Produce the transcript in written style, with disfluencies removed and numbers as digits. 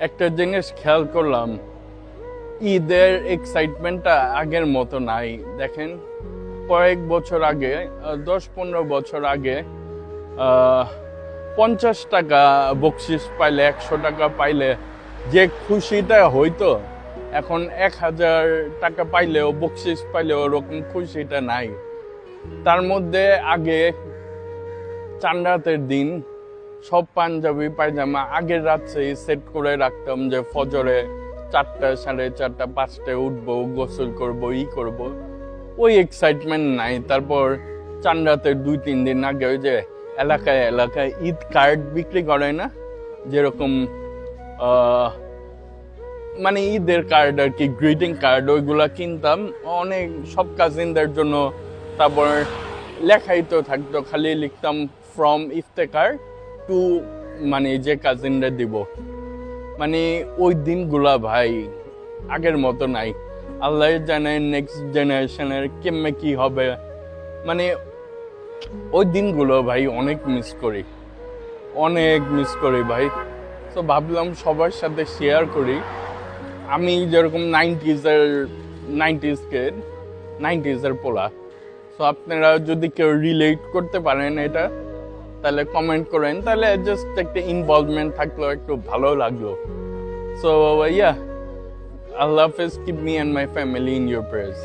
একটা জিনিস খেয়াল করলাম, ঈদের এক্সাইটমেন্টটা আগের মতো নাই। দেখেন, কয়েক বছর আগে, 10-15 বছর আগে 50 টাকা বকশিস পাইলে, 100 টাকা পাইলে যে খুশিটা হইতো, এখন 1000 টাকা পাইলেও, বকশিস পাইলেও ওরকম খুশিটা নাই। তার মধ্যে আগে চাঁদ রাতের দিন সব পাঞ্জাবি পায়জামা আগের রাত্রেই সেট করে রাখতাম যে ফজরে 4টা, 4:30, 5টায় উঠবো, গোসল করবো, করবো। ওই এক্সাইটমেন্ট নাই। তারপর চাঁদ রাতের 2-3 দিন আগে ওই যে এলাকায় এলাকায় ঈদ কার্ড বিক্রি করে না, যেরকম মানে ঈদের কার্ড আর কি, গ্রিটিং কার্ড, ওইগুলা কিনতাম অনেক, সব কাজিনদের জন্য। তারপর লেখাই তো থাকতো, খালি লিখতাম ফ্রম ইফতেখার টু, মানে যে কাজিনরা দিব। মানে ওই দিনগুলা ভাই আগের মতো নাই। আল্লাহ জানে নেক্সট জেনারেশনের কেমনে কি হবে। মানে ওই দিনগুলো ভাই অনেক মিস করি ভাই। তো ভাবলাম সবার সাথে শেয়ার করি। আমি যেরকম 90s এর পোলা, তো আপনারা যদি কেউ রিলেট করতে পারেন এটা, তাহলে কমেন্ট করেন, তাহলে জাস্ট একটা ইনভলভমেন্ট থাকলো, একটু ভালো লাগলো। সো ইয়া, আল্লাহ হাফেজ, keep me and my family in your prayers.